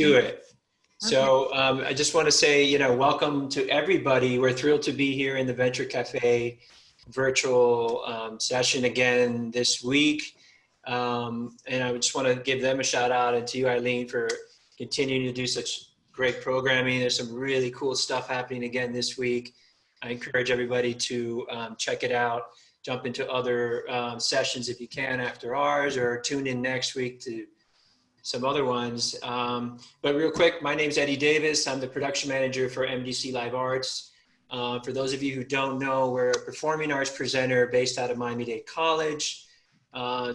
Do it. So I just want to say, you know, welcome to everybody. We're thrilled to be here in the Venture Cafe virtual session again this week. And I just want to give them a shout out, and to you, Eileen, for continuing to do such great programming. There's some really cool stuff happening again this week. I encourage everybody to check it out, jump into other sessions if you can after ours, or tune in next week to some other ones. But real quick, my name's Eddie Davis. I'm the production manager for MDC Live Arts. For those of you who don't know, we're a performing arts presenter based out of Miami-Dade College.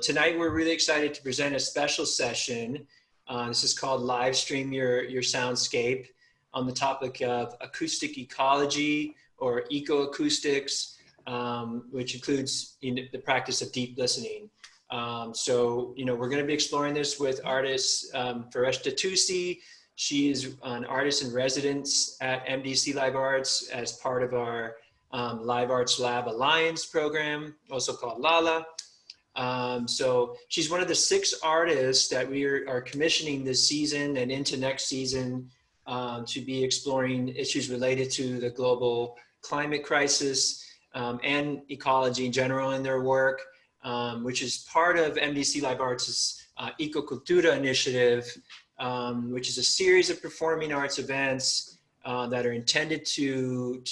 Tonight, we're really excited to present a special session. This is called Livestream Your Soundscape, on the topic of acoustic ecology or eco-acoustics, which includes the practice of deep listening. So, you know, we're going to be exploring this with artist Fereshteh Toosi. She is an artist in residence at MDC Live Arts as part of our Live Arts Lab Alliance program, also called LALA. So she's one of the 6 artists that we are commissioning this season and into next season to be exploring issues related to the global climate crisis and ecology in general in their work. Which is part of MDC Live Arts' Eco-Cultura initiative, which is a series of performing arts events that are intended to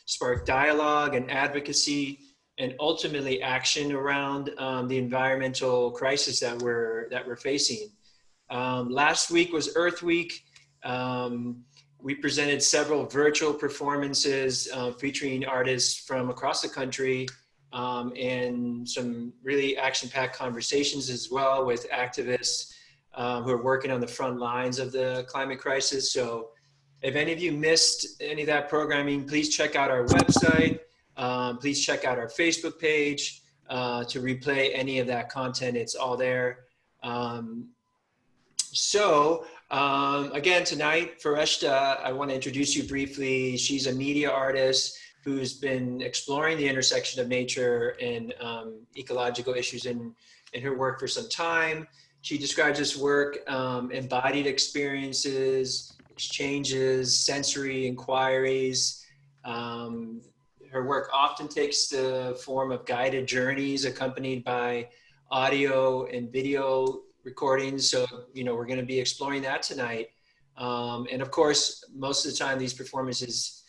spark dialogue and advocacy, and ultimately action around the environmental crisis that we're facing. Last week was Earth Week. We presented several virtual performances featuring artists from across the country. And some really action-packed conversations as well with activists who are working on the front lines of the climate crisis. So if any of you missed any of that programming, please check out our website. Please check out our Facebook page to replay any of that content. It's all there. Again, tonight, Fereshteh, I want to introduce you briefly. She's a media artist who's been exploring the intersection of nature and ecological issues in her work for some time. She describes this work embodied experiences, exchanges, sensory inquiries. Her work often takes the form of guided journeys accompanied by audio and video recordings. So, you know, we're going to be exploring that tonight. And of course, most of the time, these performances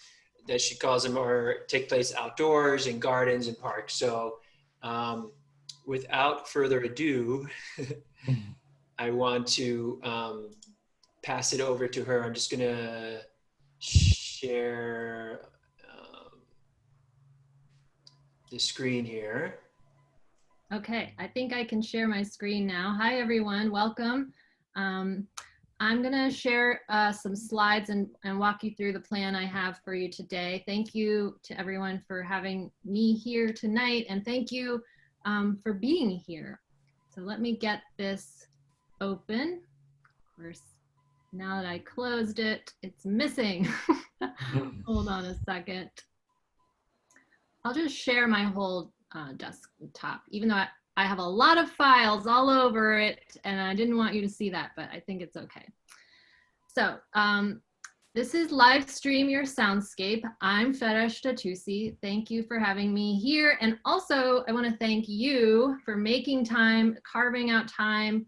that she calls them take place outdoors in gardens and parks. So without further ado, I want to pass it over to her. I'm just gonna share the screen here. Okay, I think I can share my screen now. Hi everyone, welcome. I'm gonna share some slides and walk you through the plan I have for you today. Thank you to everyone for having me here tonight, and thank you for being here. So let me get this open. Of course, now that I closed it, it's missing. Hold on a second. I'll just share my whole desktop, even though I have a lot of files all over it, and I didn't want you to see that, but I think it's okay. So this is Livestream Your Soundscape. I'm Fereshteh Toosi. Thank you for having me here. And also, I want to thank you for making time, carving out time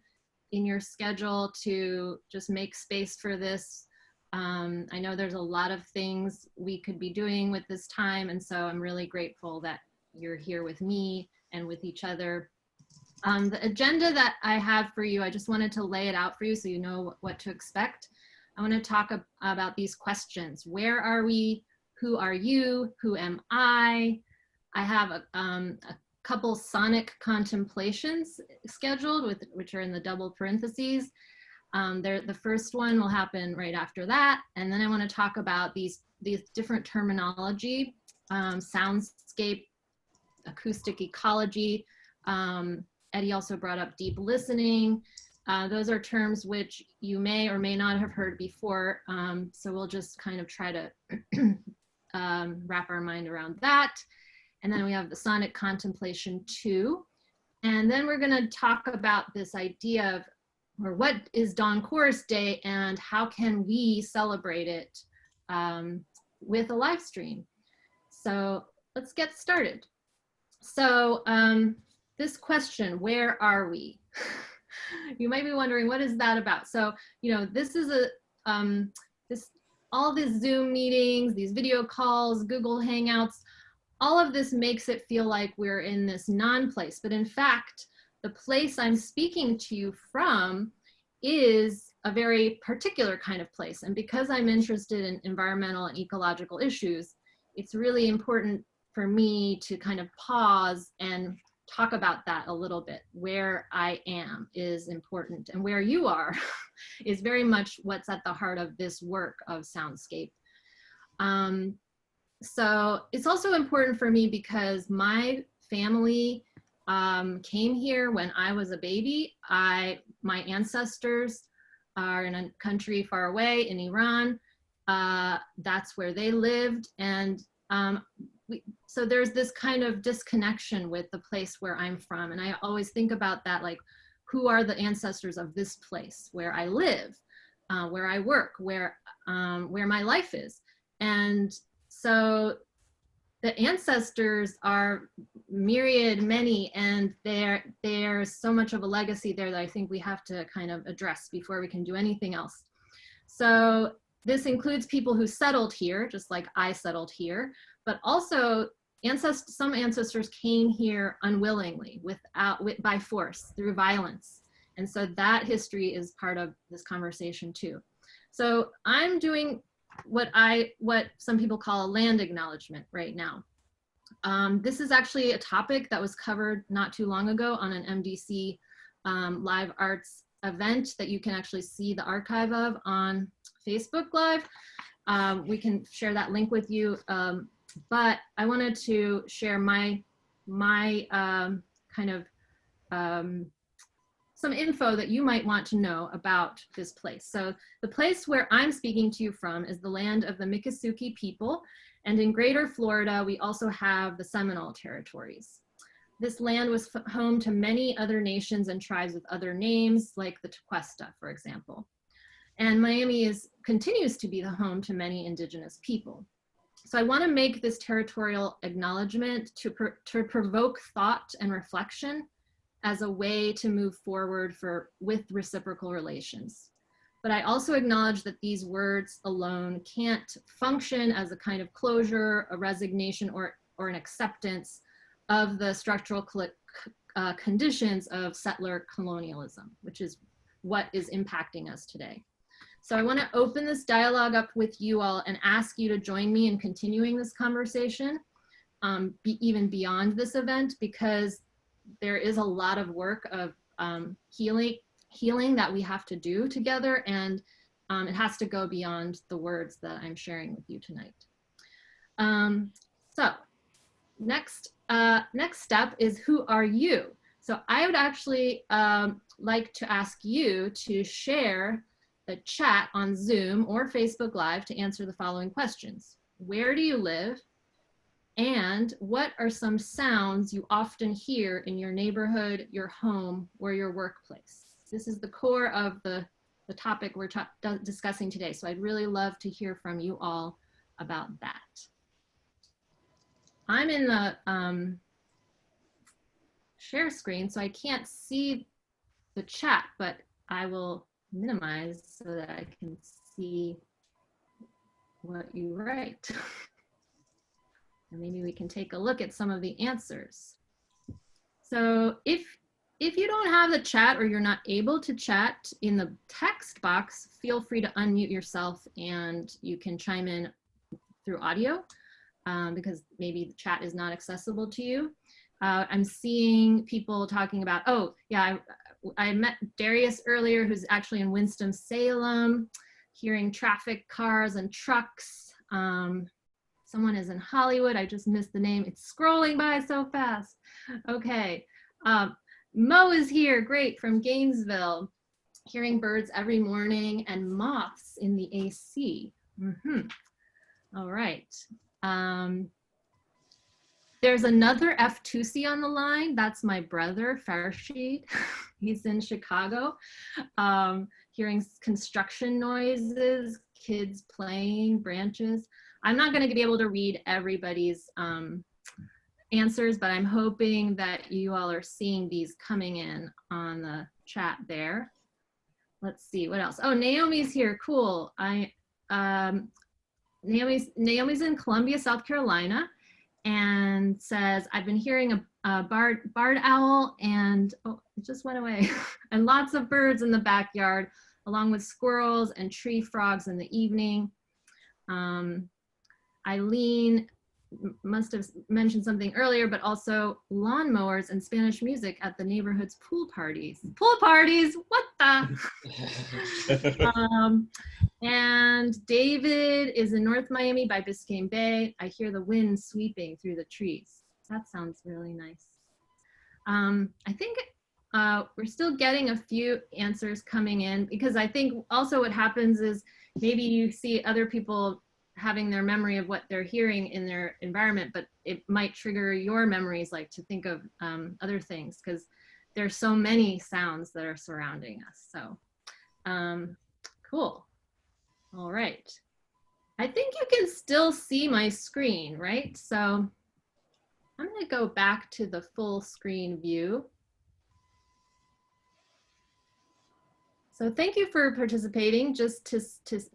in your schedule to just make space for this. I know there's a lot of things we could be doing with this time, and so I'm really grateful that you're here with me and with each other. The agenda that I have for you, I just wanted to lay it out for you so you know what to expect. I want to talk about these questions. Where are we? Who are you? Who am I? I have a couple sonic contemplations scheduled, which are in the double parentheses. The first one will happen right after that. And then I want to talk about these different terminology, soundscape, acoustic ecology. Eddie also brought up deep listening. Those are terms which you may or may not have heard before. So we'll just kind of try to wrap our mind around that. And then we have the sonic contemplation 2. And then we're going to talk about this idea of or what is Dawn Chorus Day and how can we celebrate it with a live stream? So let's get started. So this question, where are we? You might be wondering, what is that about? So, you know, this is all these Zoom meetings, these video calls, Google Hangouts, all of this makes it feel like we're in this non-place. But in fact, the place I'm speaking to you from is a very particular kind of place. And because I'm interested in environmental and ecological issues, it's really important for me to kind of pause and talk about that a little bit. Where I am is important, and where you are is very much what's at the heart of this work of Soundscape. So it's also important for me because my family came here when I was a baby. My ancestors are in a country far away in Iran. That's where they lived, and so there's this kind of disconnection with the place where I'm from. And I always think about that, like, who are the ancestors of this place where I live, where I work, where my life is. And so the ancestors are myriad, many, and there's so much of a legacy there that I think we have to kind of address before we can do anything else. So this includes people who settled here, just like I settled here, but also some ancestors came here unwillingly, by force, through violence. And so that history is part of this conversation too. So I'm doing what some people call a land acknowledgement right now. This is actually a topic that was covered not too long ago on an MDC Live Arts event that you can actually see the archive of on Facebook Live. We can share that link with you. But I wanted to share my kind of some info that you might want to know about this place. So the place where I'm speaking to you from is the land of the Miccosukee people. And in Greater Florida, we also have the Seminole territories. This land was home to many other nations and tribes with other names, like the Tequesta, for example. And Miami continues to be the home to many indigenous people. So I want to make this territorial acknowledgement to provoke thought and reflection as a way to move forward with reciprocal relations. But I also acknowledge that these words alone can't function as a kind of closure, a resignation, or an acceptance of the structural conditions of settler colonialism, which is what is impacting us today. So I want to open this dialogue up with you all and ask you to join me in continuing this conversation, even beyond this event, because there is a lot of work of healing that we have to do together, and it has to go beyond the words that I'm sharing with you tonight. So next step is, who are you? So I would actually like to ask you to share the chat on Zoom or Facebook Live to answer the following questions. Where do you live? And what are some sounds you often hear in your neighborhood, your home, or your workplace? This is the core of the topic we're discussing today. So I'd really love to hear from you all about that. I'm in the share screen, so I can't see the chat, but I will minimize so that I can see what you write. And maybe we can take a look at some of the answers. So if you don't have the chat, or you're not able to chat in the text box, feel free to unmute yourself and you can chime in through audio, because maybe the chat is not accessible to you. I'm seeing people talking about, oh yeah, I met Darius earlier, who's actually in Winston-Salem, hearing traffic, cars and trucks. Someone is in Hollywood. I just missed the name. It's scrolling by so fast. Okay. Mo is here, great, from Gainesville, hearing birds every morning and moths in the AC. All right. There's another F. Toosi on the line. That's my brother, Fereshteh. He's in Chicago, hearing construction noises, kids playing, branches. I'm not going to be able to read everybody's answers, but I'm hoping that you all are seeing these coming in on the chat there. Let's see, what else? Oh, Naomi's here, cool. Naomi's in Columbia, South Carolina, and says, I've been hearing a barred owl and, oh, it just went away, and lots of birds in the backyard, along with squirrels and tree frogs in the evening. Eileen must have mentioned something earlier, but also lawnmowers and Spanish music at the neighborhood's pool parties. Pool parties, what the? And David is in North Miami by Biscayne Bay. I hear the wind sweeping through the trees. That sounds really nice. I think we're still getting a few answers coming in, because I think also what happens is maybe you see other people having their memory of what they're hearing in their environment, but it might trigger your memories, like to think of other things, because there's so many sounds that are surrounding us. So cool. All right. I think you can still see my screen, right? So I'm going to go back to the full screen view. So thank you for participating, just to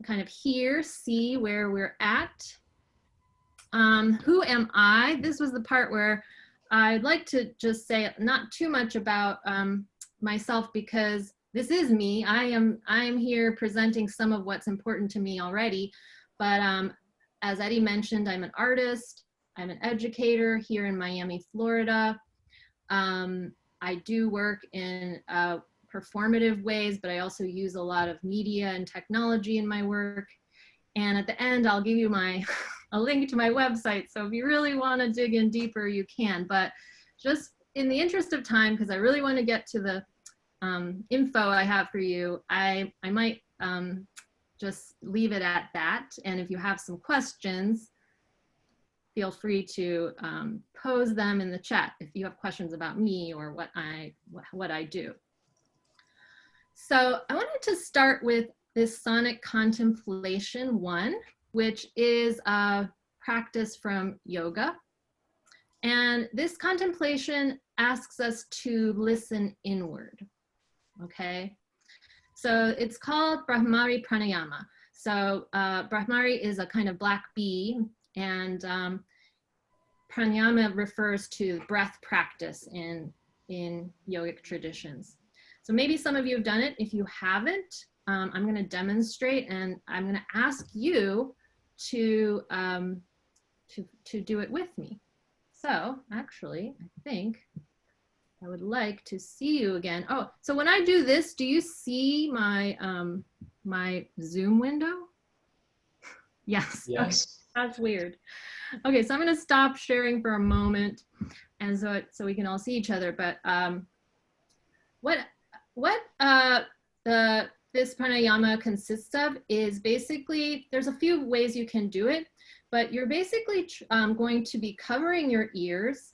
kind of hear, see where we're at. Who am I? This was the part where I'd like to just say not too much about myself, because this is me. I am here presenting some of what's important to me already. But as Eddie mentioned, I'm an artist. I'm an educator here in Miami, Florida. I do work in performative ways, but I also use a lot of media and technology in my work. And at the end, I'll give you a link to my website. So if you really want to dig in deeper, you can. But just in the interest of time, because I really want to get to the info I have for you, I might just leave it at that. And if you have some questions, feel free to pose them in the chat if you have questions about me or what I do. So I wanted to start with this sonic contemplation 1, which is a practice from yoga. And this contemplation asks us to listen inward, okay? So it's called Bhramari Pranayama. So Bhramari is a kind of black bee, and pranayama refers to breath practice in yogic traditions. So maybe some of you have done it. If you haven't, I'm going to demonstrate, and I'm going to ask you to do it with me. So actually, I think I would like to see you again. Oh, so when I do this, do you see my my Zoom window? Yes. Yes. Okay. That's weird. Okay, so I'm going to stop sharing for a moment, and so we can all see each other. But what this pranayama consists of is basically, there's a few ways you can do it, but you're basically going to be covering your ears,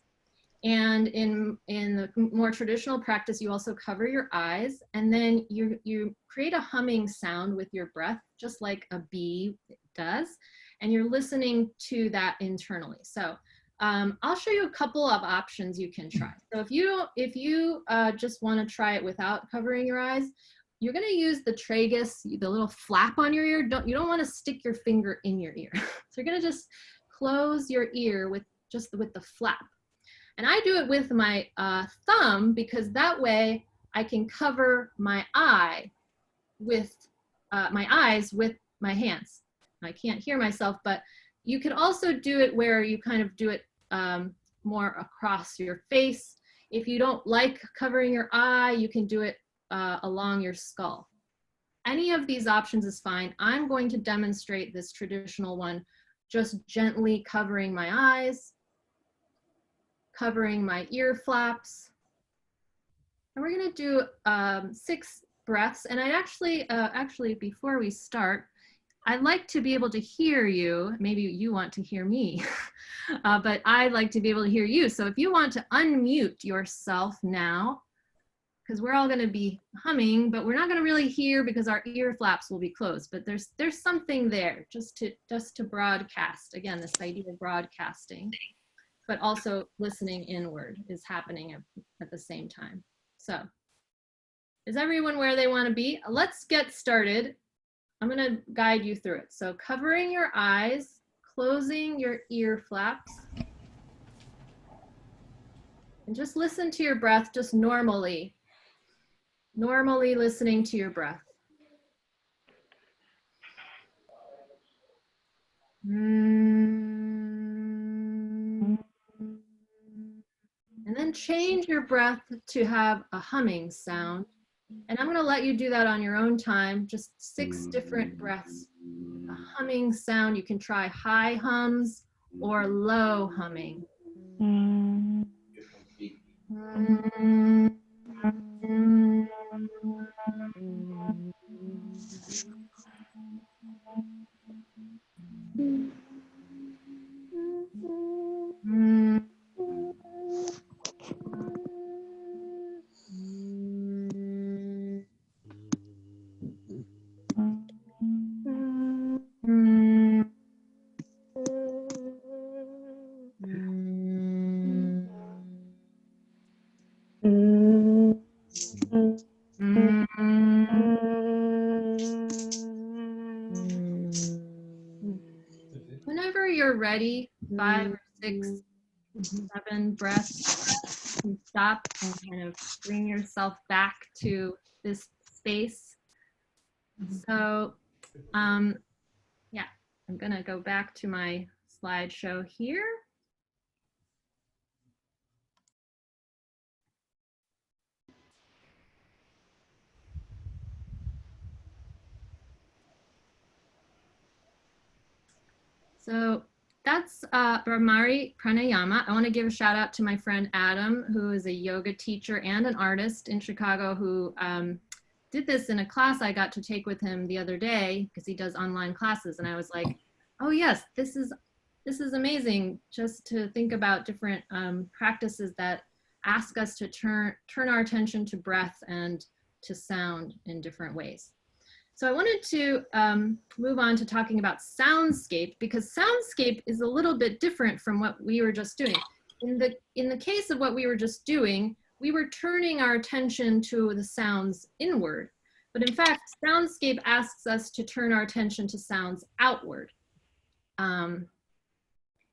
and in the more traditional practice, you also cover your eyes, and then you create a humming sound with your breath, just like a bee does, and you're listening to that internally. So I'll show you a couple of options you can try. So if you just want to try it without covering your eyes, you're going to use the tragus, the little flap on your ear. You don't want to stick your finger in your ear. So you're going to just close your ear with the flap. And I do it with my thumb, because that way I can cover my eyes with my hands. I can't hear myself, but you could also do it where you kind of do it more across your face. If you don't like covering your eye, you can do it along your skull. Any of these options is fine. I'm going to demonstrate this traditional one, just gently covering my eyes, covering my ear flaps. And we're going to do 6 breaths. And I actually before we start, I'd like to be able to hear you. Maybe you want to hear me, but I'd like to be able to hear you. So if you want to unmute yourself now, because we're all going to be humming, but we're not going to really hear because our ear flaps will be closed. But there's something there just to broadcast. Again, this idea of broadcasting, but also listening inward is happening at the same time. So is everyone where they want to be? Let's get started. I'm going to guide you through it. So covering your eyes, closing your ear flaps, and just listen to your breath just normally. Normally listening to your breath. And then change your breath to have a humming sound. And I'm going to let you do that on your own time, just 6 different breaths. A humming sound, you can try high hums or low humming. Whenever you're ready, 5 or 6, 7 breaths, you stop and kind of bring yourself back to this space. So, yeah, I'm gonna go back to my slideshow here. So that's Bhramari Pranayama. I want to give a shout out to my friend Adam, who is a yoga teacher and an artist in Chicago, who did this in a class I got to take with him the other day, because he does online classes. And I was like, oh yes, this is amazing, just to think about different practices that ask us to turn our attention to breath and to sound in different ways. So I wanted to move on to talking about soundscape, because soundscape is a little bit different from what we were just doing. In the case of what we were just doing, we were turning our attention to the sounds inward. But in fact, soundscape asks us to turn our attention to sounds outward.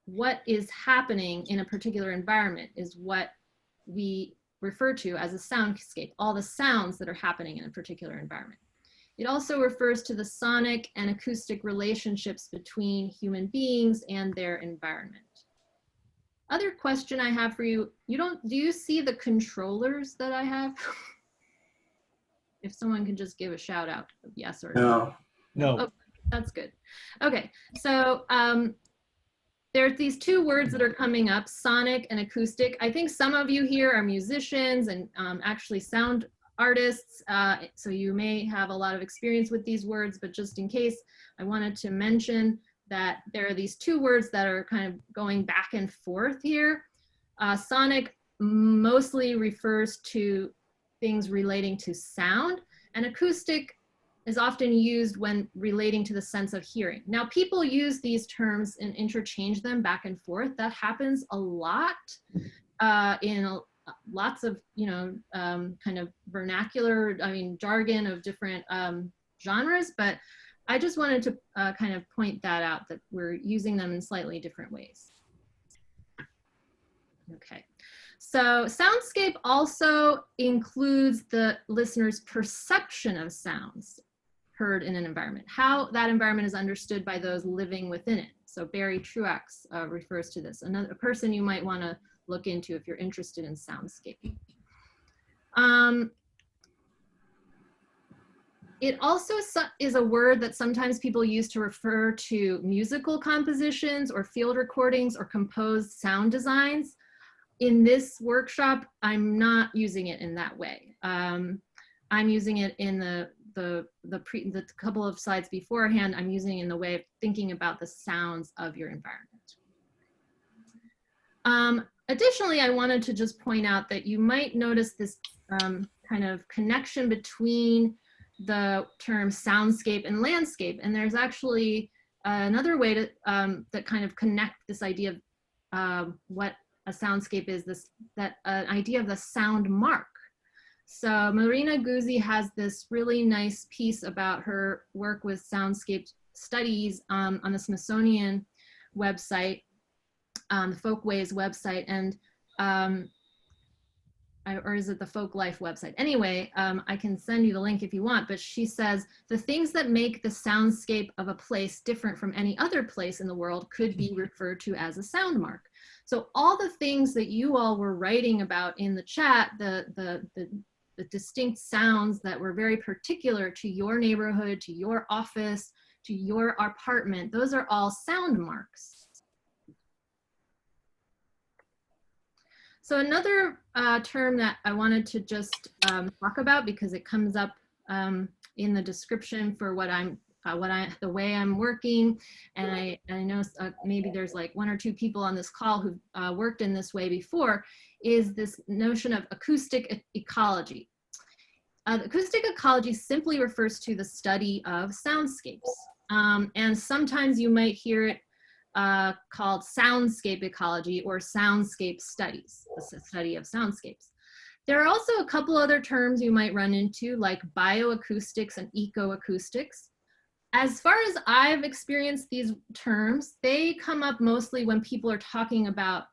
What is happening in a particular environment is what we refer to as a soundscape, all the sounds that are happening in a particular environment. It also refers to the sonic and acoustic relationships between human beings and their environment. Other question I have for you, do you see the controllers that I have? If someone can just give a shout out of yes or no. No. Oh, that's good. Okay, so there's these 2 words that are coming up, sonic and acoustic. I think some of you here are musicians and actually sound artists, so you may have a lot of experience with these words, but just in case, I wanted to mention that there are these 2 words that are kind of going back and forth here. Sonic mostly refers to things relating to sound, and acoustic is often used when relating to the sense of hearing. Now, people use these terms and interchange them back and forth. That happens a lot in lots of, kind of vernacular, jargon of different genres, but I just wanted to kind of point that out, that we're using them in slightly different ways. Okay, so soundscape also includes the listener's perception of sounds heard in an environment, how that environment is understood by those living within it. So Barry Truax refers to this, a person you might want to look into if you're interested in soundscape. It also is a word that sometimes people use to refer to musical compositions or field recordings or composed sound designs. In this workshop, I'm not using it in that way. I'm using it in the the couple of slides beforehand, I'm using in the way of thinking about the sounds of your environment. Additionally, I wanted to just point out that you might notice this kind of connection between the term soundscape and landscape. And there's actually another way to that kind of connect this idea of what a soundscape is, that idea of the sound mark. So Marina Guzzi has this really nice piece about her work with soundscape studies on the Smithsonian website, the Folkways website, and or is it the Folk Life website? Anyway, I can send you the link if you want, but she says the things that make the soundscape of a place different from any other place in the world could be referred to as a sound mark. So all the things that you all were writing about in the chat, the distinct sounds that were very particular to your neighborhood, to your office, to your apartment, those are all sound marks. So another term that I wanted to just talk about, because it comes up in the description for the way I'm working, and I know maybe there's like 1 or 2 people on this call who've worked in this way before, is this notion of acoustic ecology. Acoustic ecology simply refers to the study of soundscapes, and sometimes you might hear it called soundscape ecology or soundscape studies, the study of soundscapes. There are also a couple other terms you might run into, like bioacoustics and eco-acoustics. As far as I've experienced these terms, they come up mostly when people are talking about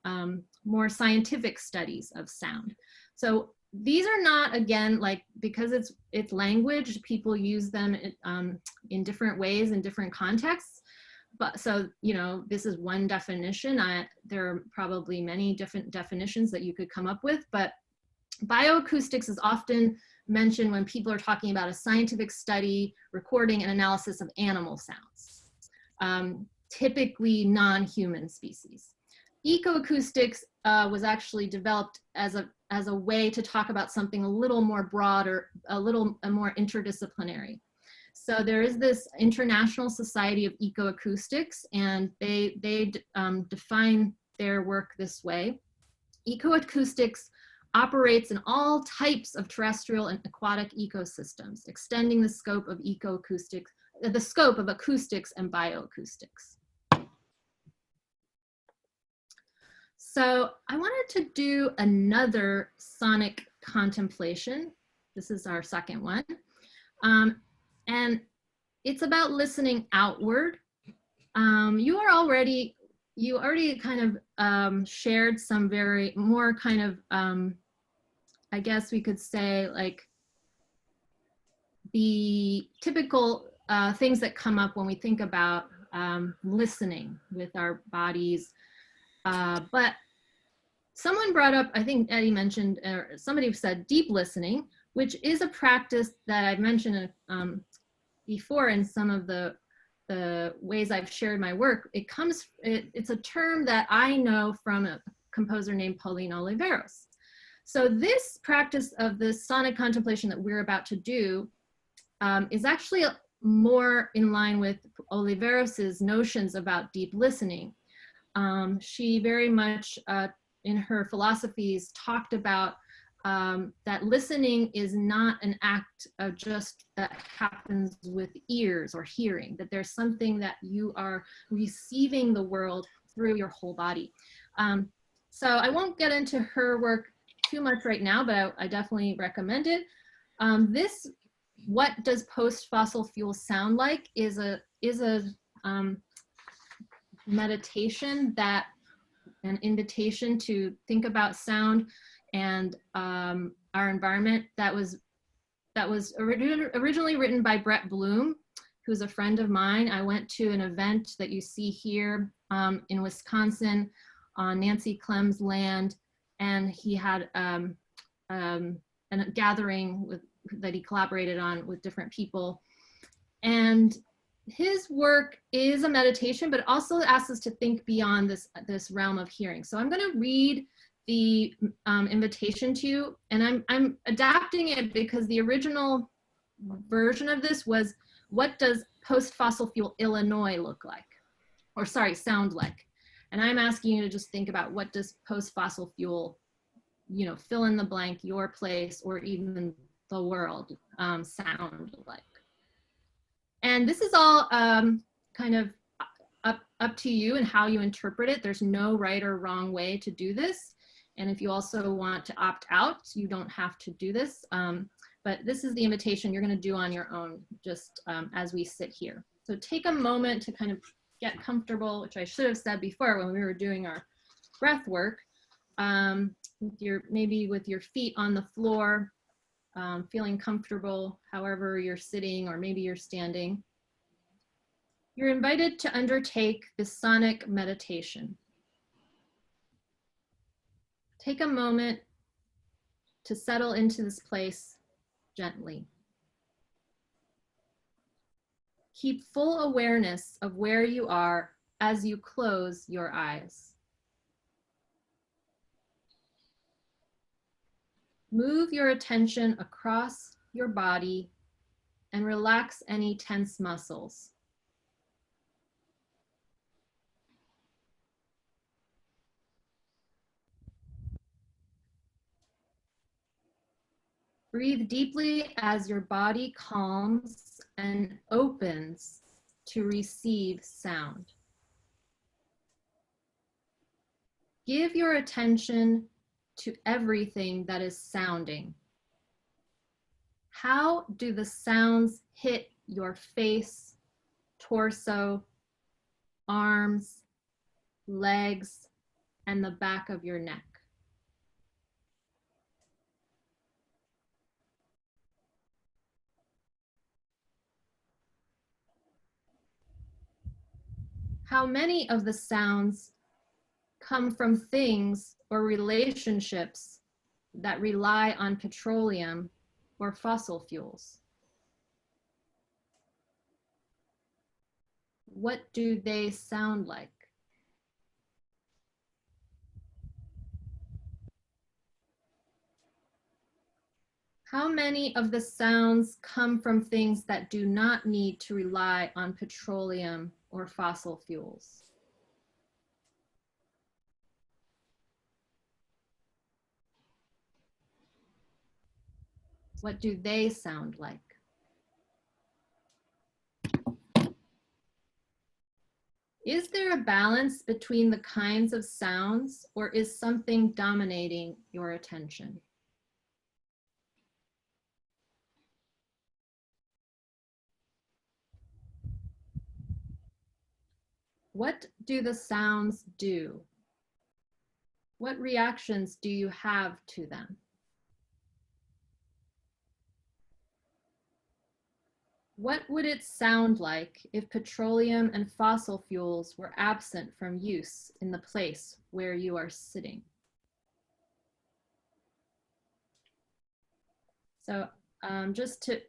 more scientific studies of sound. So these are not, again, like, because it's language, people use them in different ways in different contexts. But so, you know, this is one definition. There are probably many different definitions that you could come up with, but bioacoustics is often mentioned when people are talking about a scientific study, recording, and analysis of animal sounds, typically non-human species. Ecoacoustics was actually developed as a way to talk about something a little more broad, or a more interdisciplinary. So there is this International Society of Ecoacoustics, and they define their work this way. Ecoacoustics operates in all types of terrestrial and aquatic ecosystems, extending the scope of ecoacoustics, the scope of acoustics and bioacoustics. So I wanted to do another sonic contemplation. This is our second one. And it's about listening outward. You already kind of shared some more kind of, I guess we could say, like, the typical things that come up when we think about listening with our bodies. But someone brought up, I think Eddie mentioned, or somebody said deep listening, which is a practice that I've mentioned before in some of the ways I've shared my work. It's a term that I know from a composer named Pauline Oliveros. So this practice of the sonic contemplation that we're about to do is actually more in line with Oliveros's notions about deep listening. She very much, in her philosophies, talked about that listening is not an act of just that happens with ears or hearing, that there's something that you are receiving the world through your whole body. So I won't get into her work too much right now, but I definitely recommend it. This, what does post-fossil fuel sound like, is a meditation, that an invitation to think about sound and our environment, that was originally written by Brett Bloom, who's a friend of mine. I went to an event that you see here in Wisconsin on Nancy Clem's land, and he had a gathering that he collaborated on with different people. And his work is a meditation, but also asks us to think beyond this realm of hearing. So I'm going to read the invitation to you, and I'm adapting it because the original version of this was, what does post-fossil fuel Illinois look like? Or sorry, sound like? And I'm asking you to just think about, what does post-fossil fuel, you know, fill in the blank, your place, or even the world sound like? And this is all kind of up to you and how you interpret it. There's no right or wrong way to do this. And if you also want to opt out, you don't have to do this. But this is the invitation you're going to do on your own, just as we sit here. So take a moment to kind of get comfortable, which I should have said before when we were doing our breath work, maybe with your feet on the floor, feeling comfortable, however you're sitting, or maybe you're standing. You're invited to undertake this sonic meditation. Take a moment to settle into this place gently. Keep full awareness of where you are as you close your eyes. Move your attention across your body and relax any tense muscles. Breathe deeply as your body calms and opens to receive sound. Give your attention to everything that is sounding. How do the sounds hit your face, torso, arms, legs, and the back of your neck? How many of the sounds come from things or relationships that rely on petroleum or fossil fuels? What do they sound like? How many of the sounds come from things that do not need to rely on petroleum or fossil fuels? What do they sound like? Is there a balance between the kinds of sounds, or is something dominating your attention? What do the sounds do? What reactions do you have to them? What would it sound like if petroleum and fossil fuels were absent from use in the place where you are sitting? So just to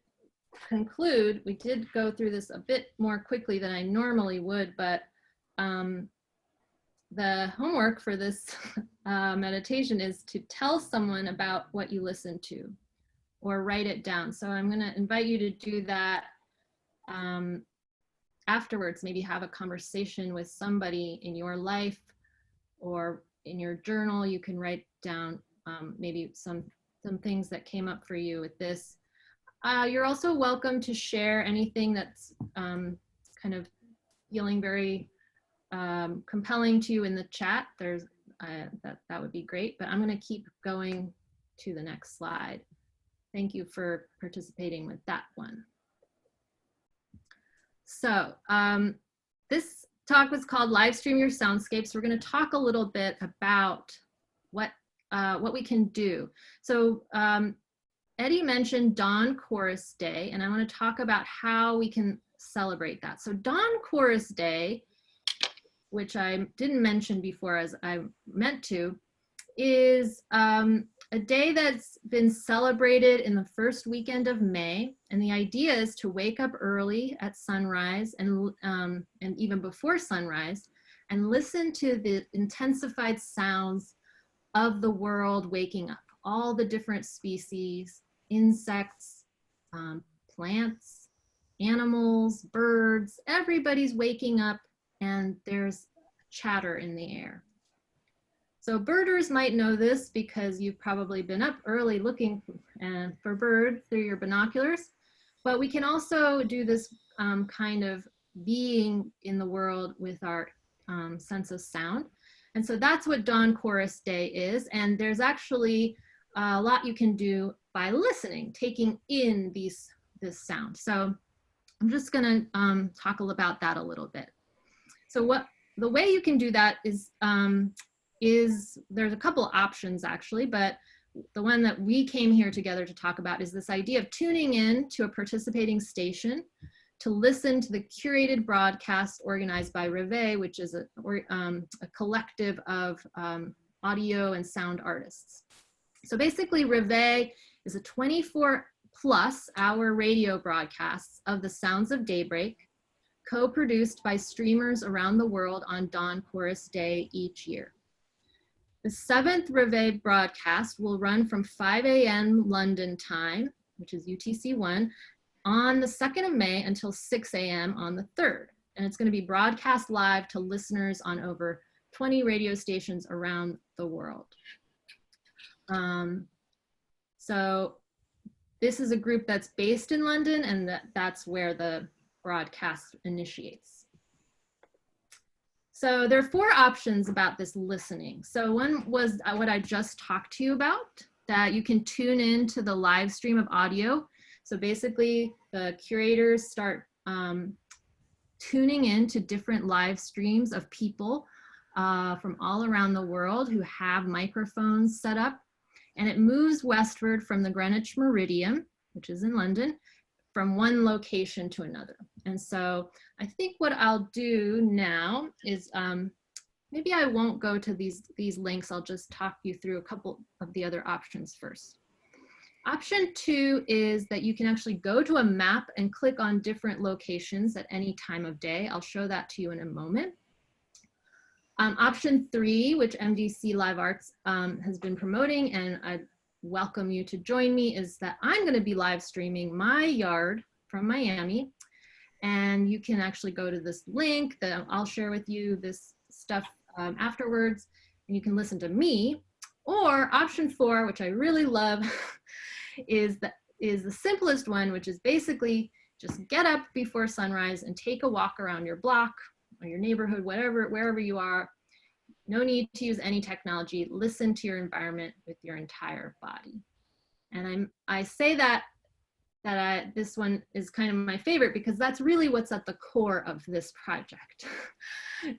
conclude, we did go through this a bit more quickly than I normally would, but the homework for this meditation is to tell someone about what you listened to or write it down. So I'm going to invite you to do that afterwards. Maybe have a conversation with somebody in your life, or in your journal you can write down maybe some things that came up for you with this. You're also welcome to share anything that's kind of feeling very compelling to you in the chat. There's that would be great, but I'm going to keep going to the next slide. Thank you for participating with that one. So this talk was called Livestream Your Soundscapes. We're going to talk a little bit about what we can do. So Eddie mentioned Dawn Chorus Day, and I want to talk about how we can celebrate that. So Dawn Chorus Day, which I didn't mention before as I meant to, is a day that's been celebrated in the first weekend of May. And the idea is to wake up early at sunrise and even before sunrise and listen to the intensified sounds of the world waking up, all the different species, insects, plants, animals, birds, everybody's waking up and there's chatter in the air. So birders might know this because you've probably been up early looking for birds through your binoculars, but we can also do this kind of being in the world with our sense of sound. And so that's what Dawn Chorus Day is. And there's actually a lot you can do by listening, taking in this sound. So I'm just gonna talk about that a little bit. So the way you can do that is there's a couple options actually, but the one that we came here together to talk about is this idea of tuning in to a participating station to listen to the curated broadcast organized by Reveille, which is a collective of audio and sound artists. So basically Reveille is a 24-plus-hour radio broadcast of the sounds of daybreak, co-produced by streamers around the world on Dawn Chorus Day each year. The 7th Reveille broadcast will run from 5 a.m. London time, which is UTC1, on the 2nd of May until 6 a.m. on the 3rd. And it's going to be broadcast live to listeners on over 20 radio stations around the world. So this is a group that's based in London, and that's where the broadcast initiates. So there are 4 options about this listening. So one was what I just talked to you about, that you can tune in to the live stream of audio. So basically the curators start tuning in to different live streams of people from all around the world who have microphones set up. And it moves westward from the Greenwich Meridian, which is in London, from one location to another. And so I think what I'll do now is maybe I won't go to these links. I'll just talk you through a couple of the other options first. Option 2 is that you can actually go to a map and click on different locations at any time of day. I'll show that to you in a moment. Option 3, which MDC Live Arts has been promoting, and I welcome you to join me, is that I'm going to be live streaming my yard from Miami. And you can actually go to this link that I'll share with you, this stuff afterwards, and you can listen to me. Or option 4, which I really love, is the simplest one, which is basically just get up before sunrise and take a walk around your block or your neighborhood, wherever you are. No need to use any technology. Listen to your environment with your entire body. And I say that this one is kind of my favorite because that's really what's at the core of this project,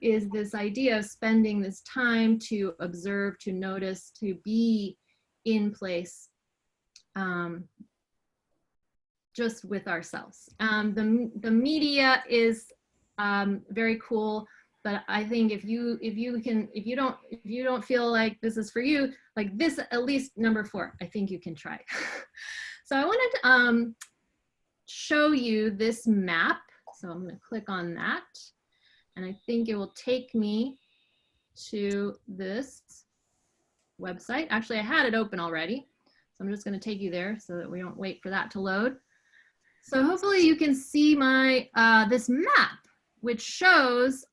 is this idea of spending this time to observe, to notice, to be in place just with ourselves. The media is very cool, but I think if you don't feel like this is for you, like this, at least number 4, I think you can try. So I wanted to show you this map. So I'm going to click on that, and I think it will take me to this website. Actually, I had it open already, so I'm just going to take you there so that we don't wait for that to load. So hopefully you can see my this map, which shows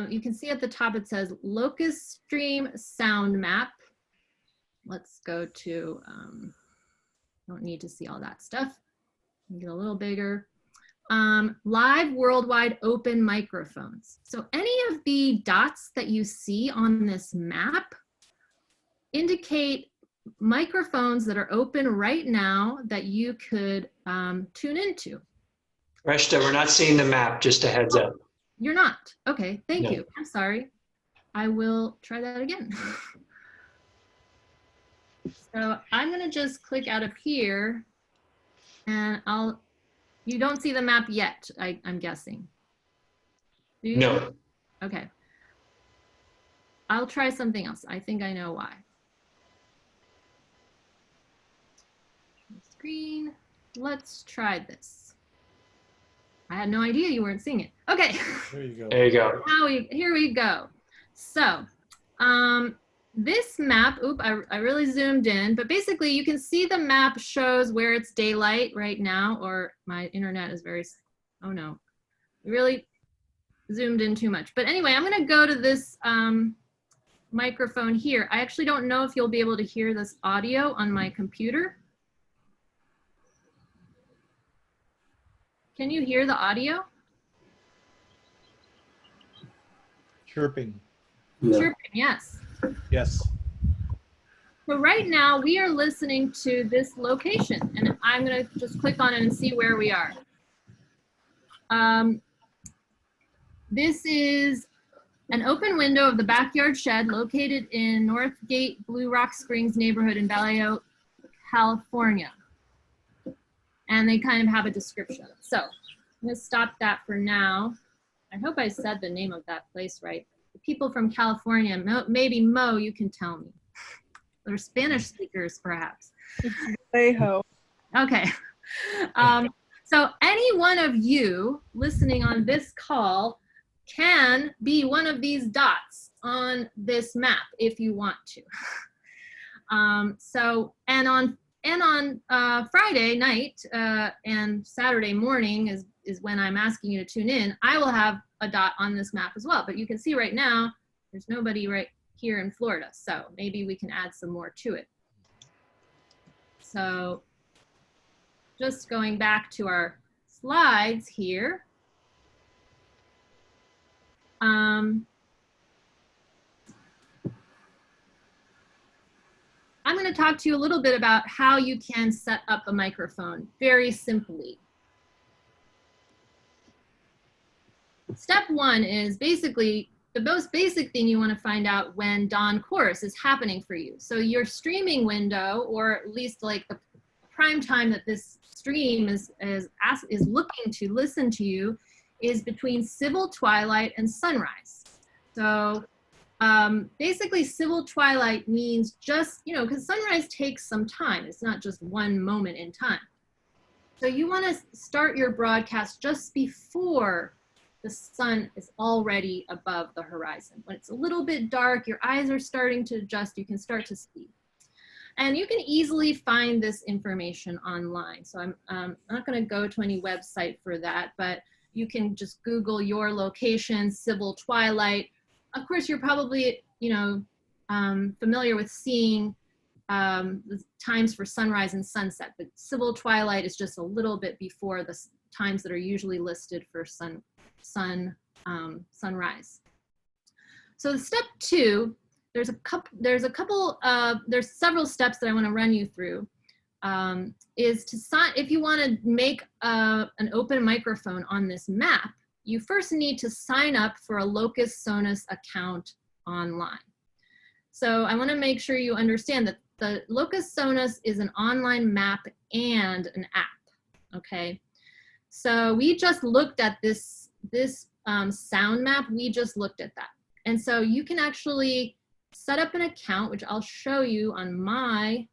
you can see at the top it says Locust Stream Sound Map. Let's go to don't need to see all that stuff. Get a little bigger. Live worldwide open microphones. So any of the dots that you see on this map indicate microphones that are open right now that you could tune into. Fereshteh, we're not seeing the map, just a heads up. You're not? Okay, thank No. you. I'm sorry. I will try that again. So I'm gonna just click out of here and you don't see the map yet, I'm guessing. Do you? No. Okay. I'll try something else. I think I know why. Screen. Let's try this. I had no idea you weren't seeing it. Okay. There you go. There you go. Here we go. So this map, I really zoomed in, but basically you can see the map shows where it's daylight right now, or my internet is very, oh no, really zoomed in too much. But anyway, I'm gonna go to this microphone here. I actually don't know if you'll be able to hear this audio on my computer. Can you hear the audio? Chirping. Yeah. Chirping, yes. Yes. So right now we are listening to this location, and I'm gonna just click on it and see where we are. This is an open window of the backyard shed located in Northgate Blue Rock Springs neighborhood in Vallejo, California. And they kind of have a description. So I'm gonna stop that for now. I hope I said the name of that place right. The people from California, maybe Mo, you can tell me. They're Spanish speakers, perhaps. Vallejo. Okay. So any one of you listening on this call can be one of these dots on this map if you want to. And on Friday night and Saturday morning is when I'm asking you to tune in, I will have a dot on this map as well. But you can see right now, there's nobody right here in Florida. So maybe we can add some more to it. So just going back to our slides here. I'm going to talk to you a little bit about how you can set up a microphone very simply. Step one is basically the most basic thing you want to find out when dawn chorus is happening for you. So your streaming window, or at least like the prime time that this stream is looking to listen to you, is between civil twilight and sunrise. So basically civil twilight means just, you know, because sunrise takes some time. It's not just one moment in time. So you want to start your broadcast just before the sun is already above the horizon. When it's a little bit dark, your eyes are starting to adjust, you can start to see. And you can easily find this information online. So I'm not going to go to any website for that, but you can just Google your location, civil twilight. Of course, you're probably, you know, familiar with seeing the times for sunrise and sunset, but civil twilight is just a little bit before the times that are usually listed for sunrise. So step two, there's several steps that I want to run you through. Is to sign, if you want to make an open microphone on this map, you first need to sign up for a Locus Sonus account online. So I want to make sure you understand that the Locus Sonus is an online map and an app. Okay, so we just looked at this sound map. We just looked at that, and so you can actually set up an account, which I'll show you on my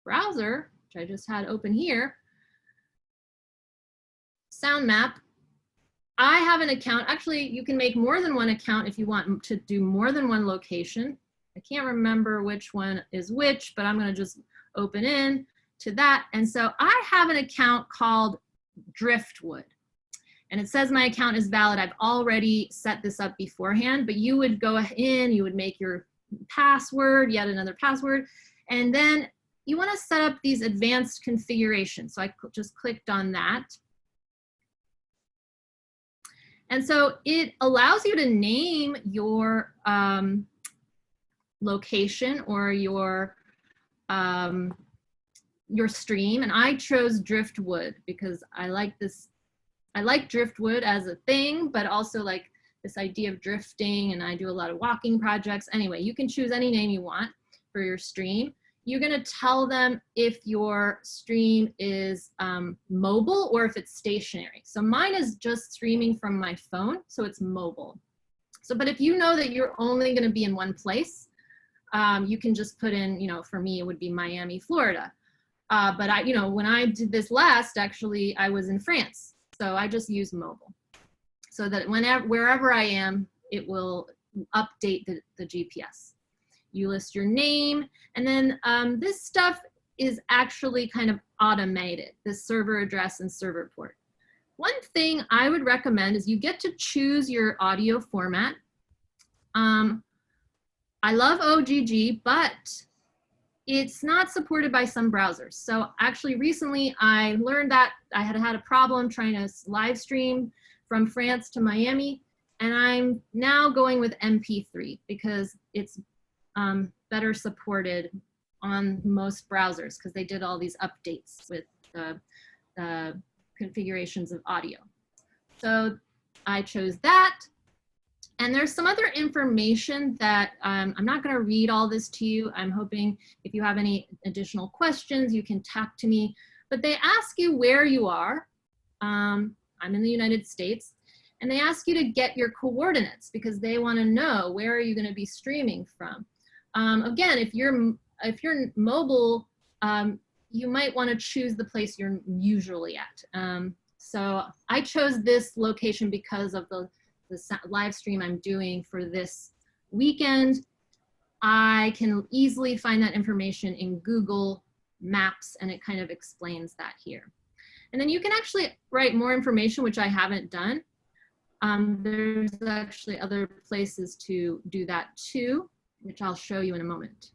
browser, which I just had open here. Sound map. I have an account. Actually, you can make more than one account if you want to do more than one location. I can't remember which one is which, but I'm going to just open in to that. And so I have an account called Driftwood. And it says my account is valid. I've already set this up beforehand, but you would go in, you would make your password, yet another password, and then you want to set up these advanced configurations. So I just clicked on that. And so it allows you to name your location or your stream. And I chose Driftwood because I like this. I like Driftwood as a thing, but also like this idea of drifting, and I do a lot of walking projects. Anyway, you can choose any name you want for your stream. You're gonna tell them if your stream is mobile or if it's stationary. So mine is just streaming from my phone, so it's mobile. So, but if you know that you're only gonna be in one place, you can just put in, you know, for me, it would be Miami, Florida. But I, you know, when I did this last, actually, I was in France. So I just use mobile so that wherever I am, it will update the GPS. You list your name, and then this stuff is actually kind of automated, the server address and server port. One thing I would recommend is you get to choose your audio format. I love OGG, but it's not supported by some browsers. So actually recently I learned that I had a problem trying to live stream from France to Miami, and I'm now going with MP3 because it's better supported on most browsers because they did all these updates with the configurations of audio. So I chose that. And there's some other information that I'm not going to read all this to you. I'm hoping if you have any additional questions, you can talk to me. But they ask you where you are. I'm in the United States. And they ask you to get your coordinates because they want to know where are you going to be streaming from. Again, if you're mobile, you might want to choose the place you're usually at. So I chose this location because of the live stream I'm doing for this weekend. I can easily find that information in Google Maps, and it kind of explains that here. And then you can actually write more information, which I haven't done. There's actually other places to do that too, which I'll show you in a moment.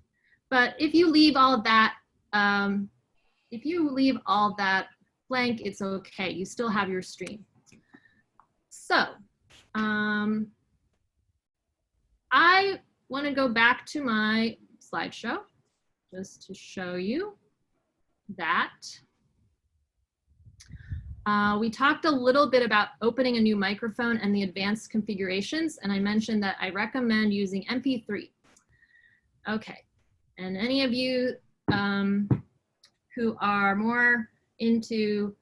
But if you leave all that, blank, it's okay. You still have your stream. So I want to go back to my slideshow just to show you that. We talked a little bit about opening a new microphone and the advanced configurations, and I mentioned that I recommend using MP3. Okay, and any of you who are more into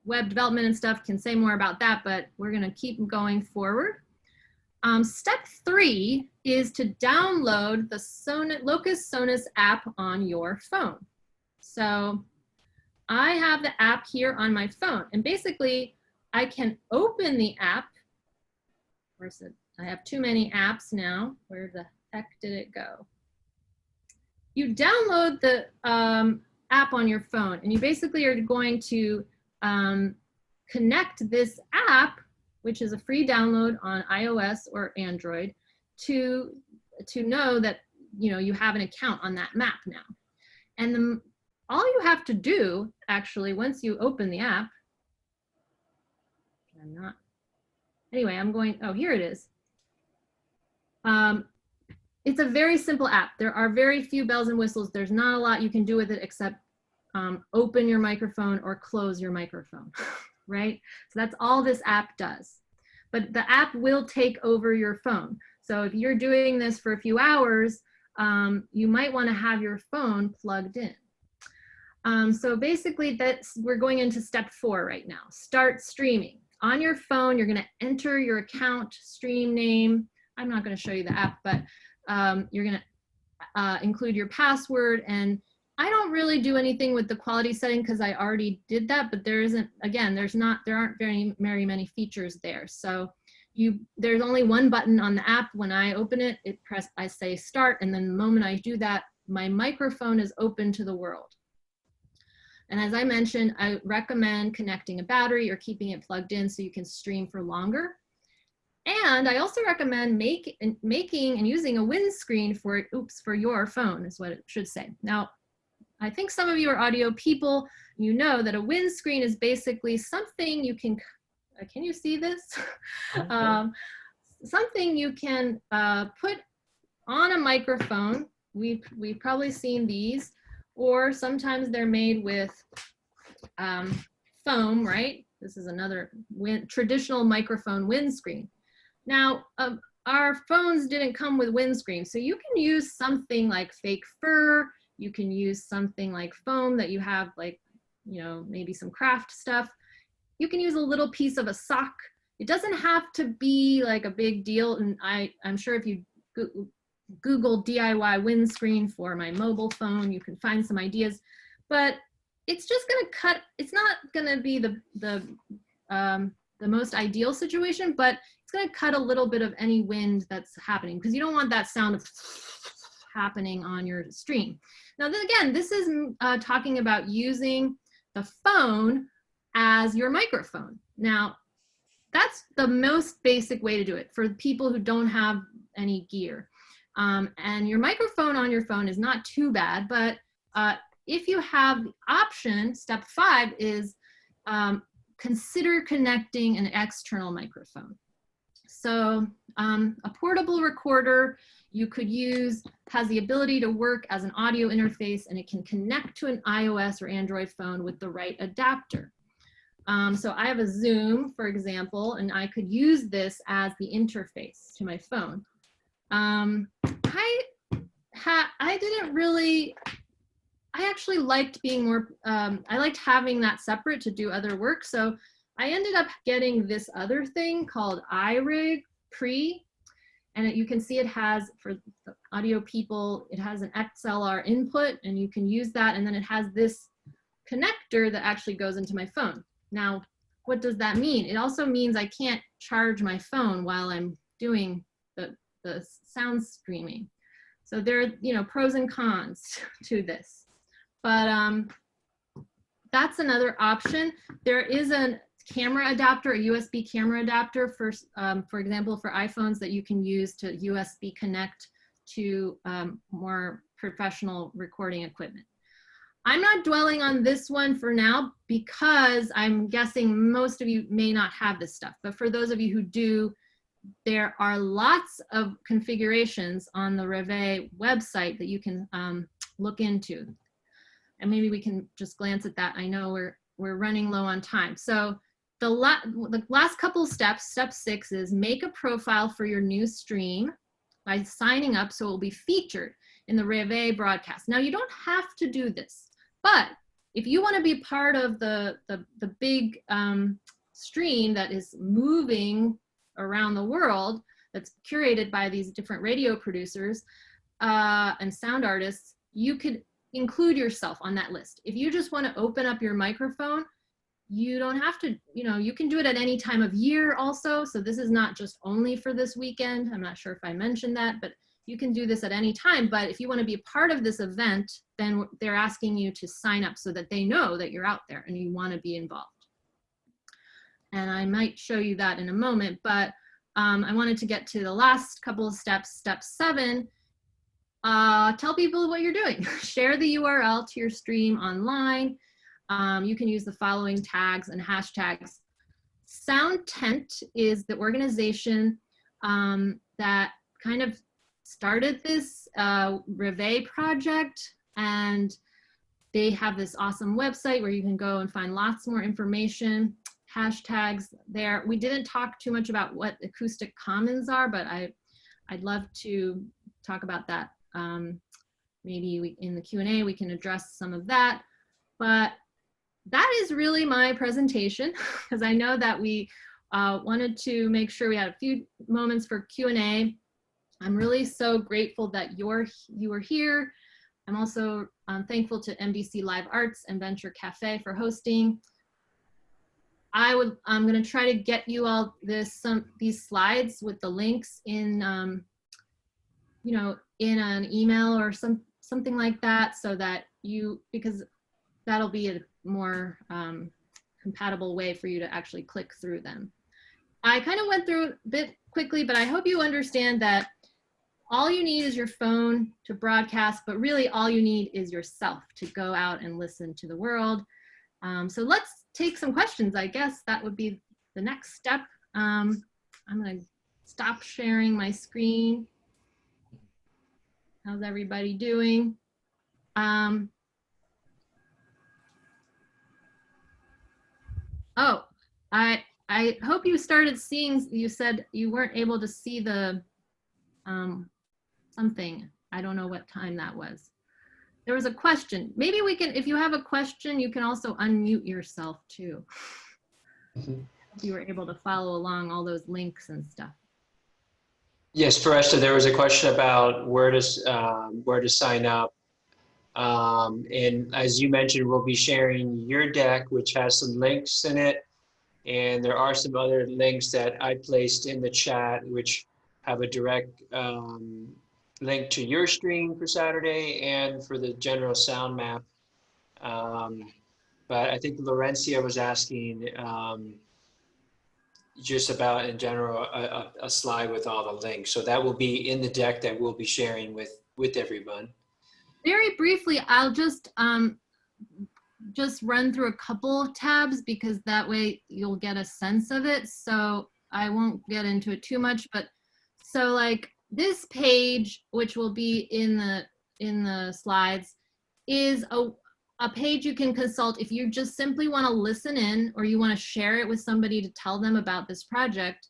web development and stuff can say more about that, but we're gonna keep going forward. Step 3 is to download the Locus Sonus app on your phone. So I have the app here on my phone, and basically I can open the app. Where's it? I have too many apps now. Where the heck did it go? You download the app on your phone, and you basically are going to connect this app, which is a free download on iOS or Android, to know that you have an account on that map now. And all you have to do, actually, once you open the app, oh, here it is. It's a very simple app. There are very few bells and whistles. There's not a lot you can do with it except open your microphone or close your microphone, right? So that's all this app does. But the app will take over your phone. So if you're doing this for a few hours, you might want to have your phone plugged in. So basically we're going into step 4 right now. Start streaming. On your phone, you're going to enter your account stream name. I'm not going to show you the app, but you're going to include your password. And I don't really do anything with the quality setting because I already did that, but there isn't, again, there aren't very many features there. So there's only one button on the app. When I open it, I say start, and then the moment I do that, my microphone is open to the world. And as I mentioned, I recommend connecting a battery or keeping it plugged in so you can stream for longer. And I also recommend making and using a windscreen for your phone is what it should say. Now, I think some of you are audio people, you know that a windscreen is basically something you can you see this? Something you can put on a microphone. We've probably seen these, or sometimes they're made with foam, right? This is another traditional microphone windscreen. Now, our phones didn't come with windscreens, so you can use something like fake fur. You can use something like foam that you have, like, maybe some craft stuff. You can use a little piece of a sock. It doesn't have to be like a big deal. And I'm sure if you Google DIY windscreen for my mobile phone, you can find some ideas. But it's just going to it's not going to be the the most ideal situation, but it's going to cut a little bit of any wind that's happening, because you don't want that sound of happening on your stream. Now, then again, this is talking about using the phone as your microphone. Now, that's the most basic way to do it for people who don't have any gear. And your microphone on your phone is not too bad, but if you have the option, step 5 is consider connecting an external microphone. So a portable recorder you could use has the ability to work as an audio interface, and it can connect to an iOS or Android phone with the right adapter. So I have a Zoom, for example, and I could use this as the interface to my phone. I actually liked being more, I liked having that separate to do other work. So I ended up getting this other thing called iRig Pre, and you can see it has, for the audio people, it has an XLR input, and you can use that, and then it has this connector that actually goes into my phone. Now, what does that mean? It also means I can't charge my phone while I'm doing the sound streaming. So there are, you know, pros and cons to this. But that's another option. There is a camera adapter, a USB camera adapter for example, for iPhones that you can use to USB connect to more professional recording equipment. I'm not dwelling on this one for now because I'm guessing most of you may not have this stuff. But for those of you who do, there are lots of configurations on the Reveille website that you can look into. And maybe we can just glance at that. I know we're running low on time. So the last couple of steps, step 6 is make a profile for your new stream by signing up so it will be featured in the Reveille broadcast. Now, you don't have to do this, but if you want to be part of the big stream that is moving around the world, that's curated by these different radio producers and sound artists, you could include yourself on that list. If you just want to open up your microphone, you don't have to, you know, you can do it at any time of year also. So this is not just only for this weekend. I'm not sure if I mentioned that, but you can do this at any time. But if you want to be a part of this event, then they're asking you to sign up so that they know that you're out there and you want to be involved. And I might show you that in a moment, but I wanted to get to the last couple of steps. Step 7, tell people what you're doing. Share the URL to your stream online. You can use the following tags and hashtags. Sound Tent is the organization that kind of started this Reveille project, and they have this awesome website where you can go and find lots more information. Hashtags there. We didn't talk too much about what acoustic commons are, but I'd love to talk about that. Maybe in the Q&A we can address some of that. But that is really my presentation, because I know that we wanted to make sure we had a few moments for Q&A. I'm really so grateful that you were here. I'm also thankful to MDC Live Arts and Venture Cafe for hosting. I'm going to try to get you all these slides with the links in, you know, in an email or something like that, so that because that'll be a more compatible way for you to actually click through them. I kind of went through it a bit quickly, but I hope you understand that all you need is your phone to broadcast, but really all you need is yourself to go out and listen to the world. So let's take some questions. I guess that would be the next step. I'm going to stop sharing my screen. How's everybody doing? Oh, I hope you started seeing, you said you weren't able to see the something. I don't know what time that was. There was a question. Maybe we can, if you have a question, you can also unmute yourself too. Mm-hmm. If you were able to follow along all those links and stuff. Yes, Fereshteh, there was a question about where to sign up. And as you mentioned, we'll be sharing your deck, which has some links in it. And there are some other links that I placed in the chat, which have a direct link to your stream for Saturday and for the general sound map. But I think Laurencia was asking just about in general a slide with all the links. So that will be in the deck that we'll be sharing with everyone. Very briefly, I'll just run through a couple of tabs because that way you'll get a sense of it. So I won't get into it too much, but so like this page, which will be in the slides, is a page you can consult if you just simply want to listen in or you want to share it with somebody to tell them about this project.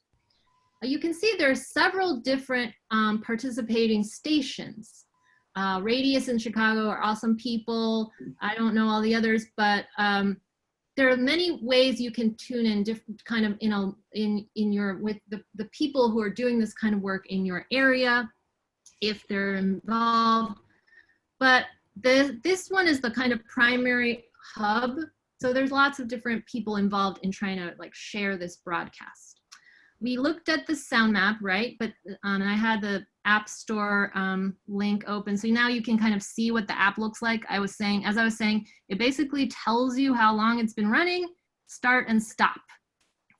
You can see there are several different participating stations. Radius in Chicago are awesome people. I don't know all the others, but there are many ways you can tune in different kind of, you know, with the people who are doing this kind of work in your area, if they're involved. But this one is the kind of primary hub. So there's lots of different people involved in trying to like share this broadcast. We looked at the sound map, right? But and I had the App Store link open. So now you can kind of see what the app looks like. As I was saying, it basically tells you how long it's been running, start and stop.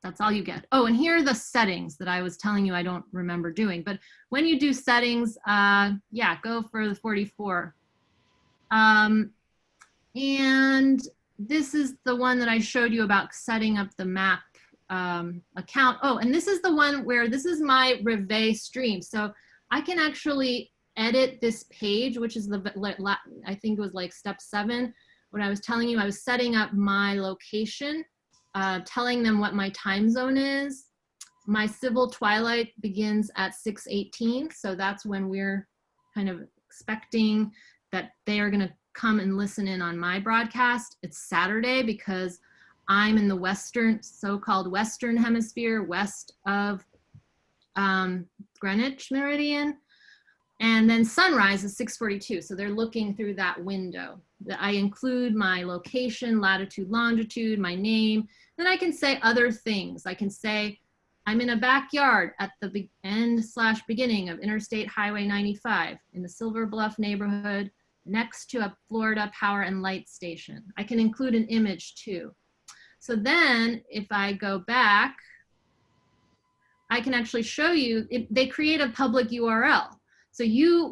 That's all you get. Oh, and here are the settings that I was telling you I don't remember doing. But when you do settings, yeah, go for the 44. And this is the one that I showed you about setting up the map account. Oh, and this is the one where this is my Reveille stream. So I can actually edit this page, which is I think it was like step 7. When I was telling you, I was setting up my location, telling them what my time zone is. My civil twilight begins at 6:18. So that's when we're kind of expecting that they are going to come and listen in on my broadcast. It's Saturday because I'm in the western, so-called Western Hemisphere, west of Greenwich Meridian. And then sunrise is 6:42. So they're looking through that window. I include my location, latitude, longitude, my name. Then I can say other things. I can say, I'm in a backyard at the end/beginning of Interstate Highway 95 in the Silver Bluff neighborhood next to a Florida power and light station. I can include an image too. So then if I go back, I can actually show you, they create a public URL. So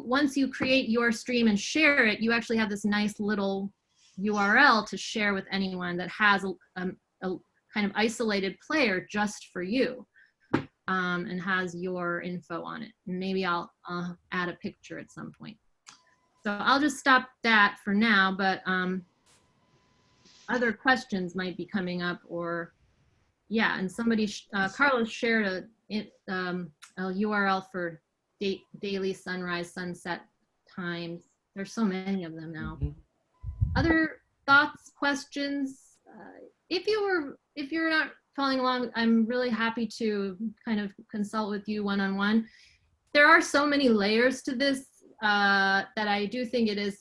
once you create your stream and share it, you actually have this nice little URL to share with anyone that has a kind of isolated player just for you. And has your info on it. And maybe I'll add a picture at some point. So I'll just stop that for now, but other questions might be coming up, or yeah, and somebody, Carlos shared a URL for daily sunrise, sunset times. There's so many of them now. Mm-hmm. Other thoughts, questions? If you're not following along, I'm really happy to kind of consult with you one-on-one. There are so many layers to this that I do think it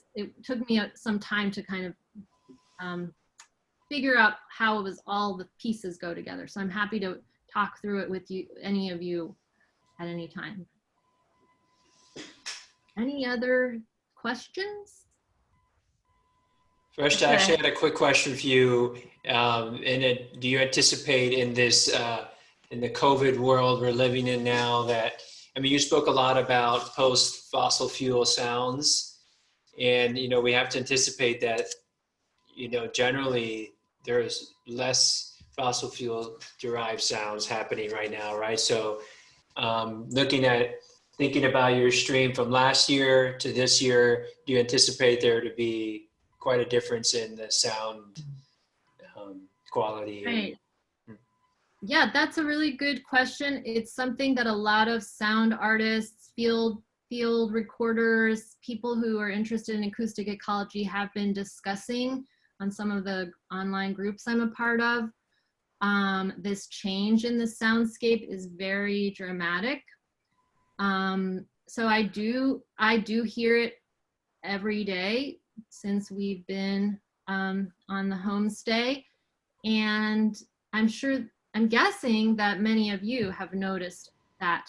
took me some time to kind of figure out how all the pieces go together. So I'm happy to talk through it with you, any of you at any time. Any other questions? First, I actually had a quick question for you. Do you anticipate in this, in the COVID world we're living in now that, I mean, you spoke a lot about post-fossil fuel sounds, and, you know, we have to anticipate that, you know, generally there's less fossil fuel derived sounds happening right now, right? So thinking about your stream from last year to this year, do you anticipate there to be quite a difference in the sound quality? Right. Yeah, that's a really good question. It's something that a lot of sound artists, field recorders, people who are interested in acoustic ecology have been discussing on some of the online groups I'm a part of. This change in the soundscape is very dramatic. So I do hear it every day since we've been on the homestay, and I'm sure I'm guessing that many of you have noticed that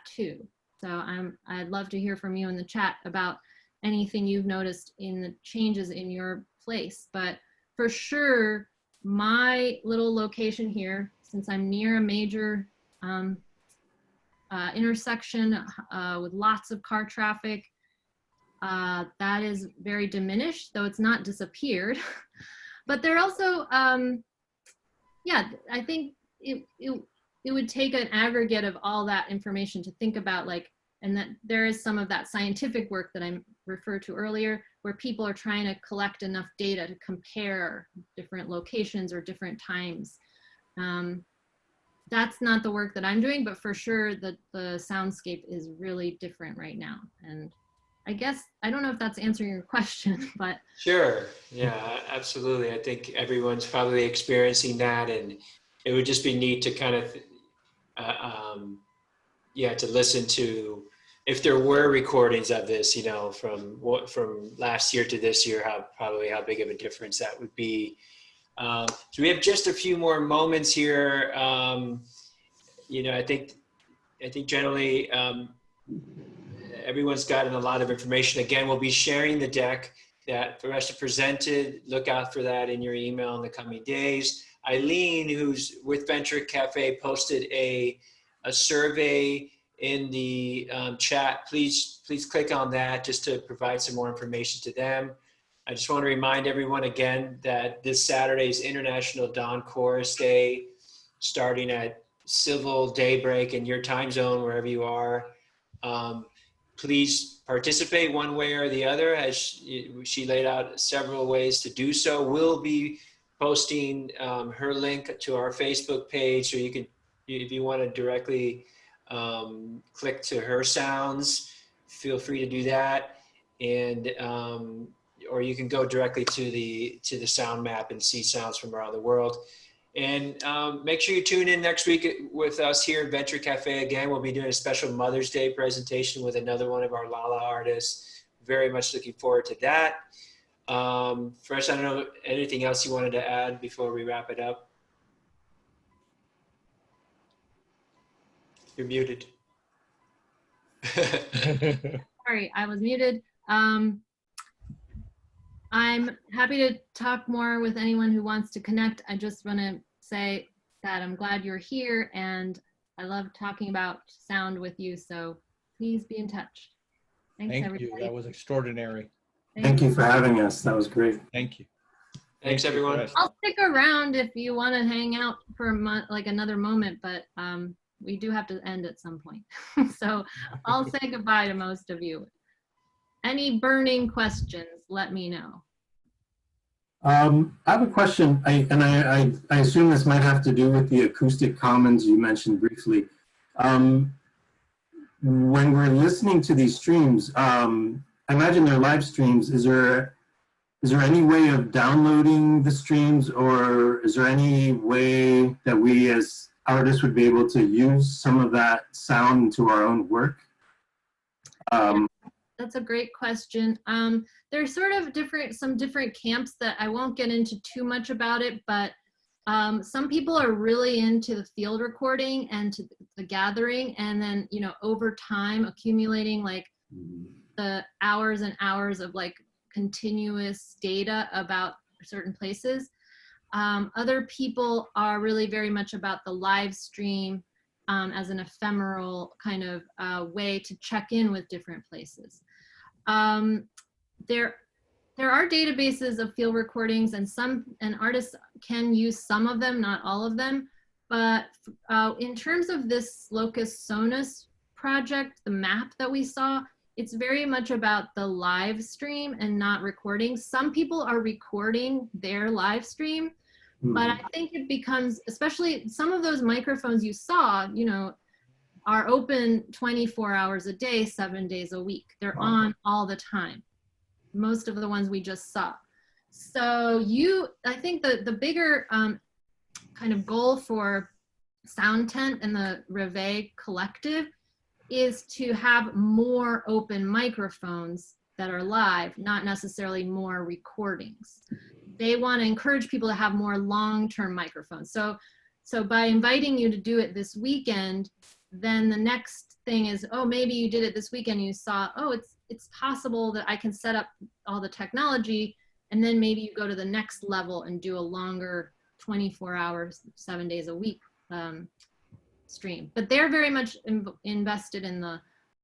too. So I'd love to hear from you in the chat about anything you've noticed in the changes in your place. But for sure, my little location here, since I'm near a major intersection with lots of car traffic, that is very diminished, though it's not disappeared. But there also, yeah, I think it would take an aggregate of all that information to think about, like, and that there is some of that scientific work that I referred to earlier, where people are trying to collect enough data to compare different locations or different times. That's not the work that I'm doing, but for sure the soundscape is really different right now. And I guess, I don't know if that's answering your question, but. Sure, yeah, absolutely. I think everyone's probably experiencing that, and it would just be neat to kind of, yeah, to listen to, if there were recordings of this, you know, from last year to this year, how big of a difference that would be. So we have just a few more moments here. You know, I think generally everyone's gotten a lot of information. Again, we'll be sharing the deck that Fereshteh presented. Look out for that in your email in the coming days. Eileen, who's with Venture Cafe, posted a survey in the chat. Please click on that just to provide some more information to them. I just want to remind everyone again that this Saturday is International Dawn Chorus Day, starting at civil daybreak in your time zone, wherever you are. Please participate one way or the other, as she laid out several ways to do so. We'll be posting her link to our Facebook page, so you can, if you want to directly click to her sounds, feel free to do that. And or you can go directly to the sound map and see sounds from around the world. And make sure you tune in next week with us here at Venture Cafe again. We'll be doing a special Mother's Day presentation with another one of our LALA artists. Very much looking forward to that. First, I don't know, anything else you wanted to add before we wrap it up? You're muted. Sorry, I was muted. I'm happy to talk more with anyone who wants to connect. I just want to say that I'm glad you're here, and I love talking about sound with you, so please be in touch. Thanks, everybody. Thank you. That was extraordinary. Thank you for having us. That was great. Thank you. Thanks, everyone. I'll stick around if you want to hang out for a month, like another moment, but we do have to end at some point. So I'll say goodbye to most of you. Any burning questions, let me know. I have a question, I assume this might have to do with the acoustic commons you mentioned briefly. When we're listening to these streams, I imagine they're live streams. Is there any way of downloading the streams, or is there any way that we as artists would be able to use some of that sound into our own work? That's a great question. There's sort of some different camps that I won't get into too much about it, but some people are really into the field recording and to the gathering, and then, you know, over time accumulating like the hours and hours of like continuous data about certain places. Other people are really very much about the live stream as an ephemeral kind of way to check in with different places. There are databases of field recordings, and artists can use some of them, not all of them. But in terms of this Locus Sonus project, the map that we saw, it's very much about the live stream and not recording. Some people are recording their live stream, but I think it becomes, especially some of those microphones you saw, you know, are open 24 hours a day, 7 days a week. They're on all the time. Most of the ones we just saw. So I think the bigger kind of goal for Sound Tent and the Reveille Collective is to have more open microphones that are live, not necessarily more recordings. They want to encourage people to have more long-term microphones. So So by inviting you to do it this weekend, then the next thing is, oh, maybe you did it this weekend, you saw, oh, it's possible that I can set up all the technology, and then maybe you go to the next level and do a longer 24 hours, 7 days a week stream. But they're very much invested in the